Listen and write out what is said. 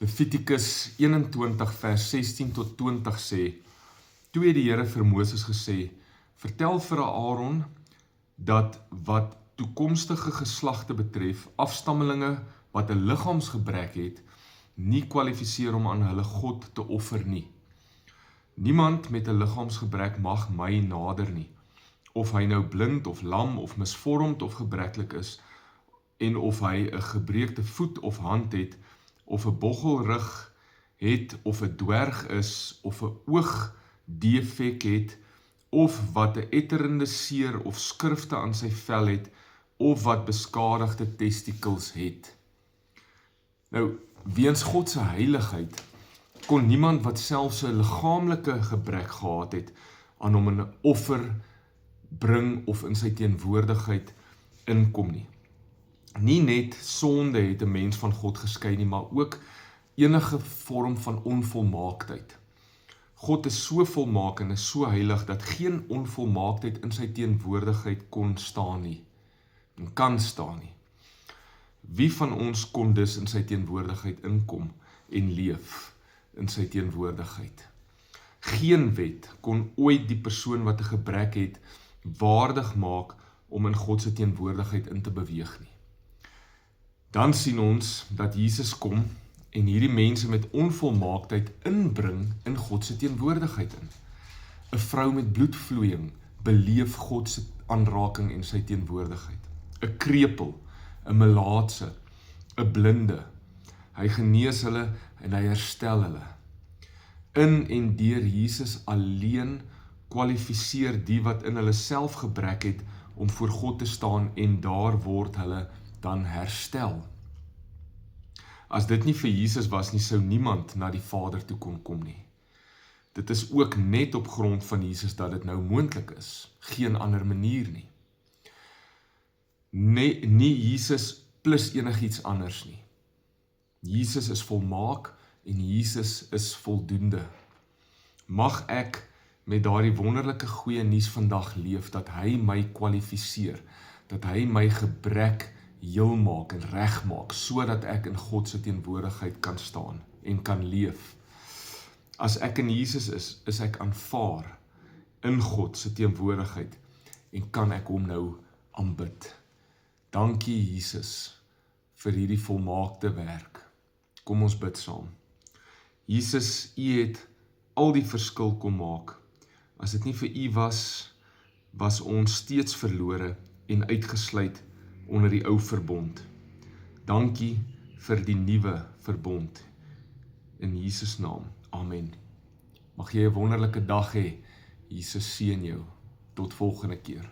Levitikus 21 vers 16 tot 20 sê, toe het die Here vir Moses gesê, vertel vir Aaron dat wat toekomstige geslagte betref, afstammelinge wat 'n liggaamsgebrek het, nie kwalifiseer om aan hulle God te offer nie. Niemand met 'n liggaamsgebrek mag my nader nie, of hy nou blind of lam of misvormd of gebreklik is, en of hy 'n gebreekte voet of hand het, of 'n boggelrug het, of 'n dwerg is, of 'n oogdefek het, of wat 'n etterende seer of skrifte aan sy vel het, of wat beskadigde testikels het. Nou, weens God se heiligheid, kon niemand wat selfs 'n liggaamlike gebrek gehad het, aan hom 'n offer bring of in sy teenwoordigheid inkom nie. Nie net sonde het 'n mens van God geskei nie, maar ook enige vorm van onvolmaaktheid. God is so volmaak en is so heilig, dat geen onvolmaaktheid in sy teenwoordigheid kon staan nie, en kan staan nie. Wie van ons kon dus in sy teenwoordigheid inkom en leef in sy teenwoordigheid? Geen wet kon ooit die persoon wat 'n gebrek het, waardig maak om in God se teenwoordigheid in te beweeg nie. Dan sien ons dat Jesus kom en hierdie mense met onvolmaaktheid inbring in God se teenwoordigheid in. 'n Vrou met bloedvloeiing beleef God se aanraking en sy teenwoordigheid. 'n Krepel, 'n melaatse, 'n blinde. Hy genees hulle en hy herstel hulle. In en deur Jesus alleen kwalifiseer die wat in hulle self gebrek het om voor God te staan, en daar word hulle dan herstel. As dit nie vir Jesus was nie, sou niemand na die Vader toe kon kom nie. Dit is ook net op grond van Jesus dat dit nou moontlik is, geen ander manier nie. Nie Jesus plus enigiets anders nie. Jesus is volmaak en Jesus is voldoende. Mag ek met daardie wonderlike goeie nuus vandag leef, dat hy my kwalifiseer, dat hy my gebrek heel maak en reg maak, sodat ek in God se teenwoordigheid kan staan en kan leef. As ek in Jesus is ek aanvaar in God se teenwoordigheid en kan ek hom nou aanbid. Dankie Jesus vir hierdie volmaakte werk. Kom ons bid saam. Jesus, U het al die verskil kom maak. As dit nie vir U was ons steeds verlore en uitgesluit onder die ou verbond. Dankie vir die nuwe verbond. In Jesus naam. Amen. Mag jy 'n wonderlike dag hê. Jesus seën jou. Tot volgende keer.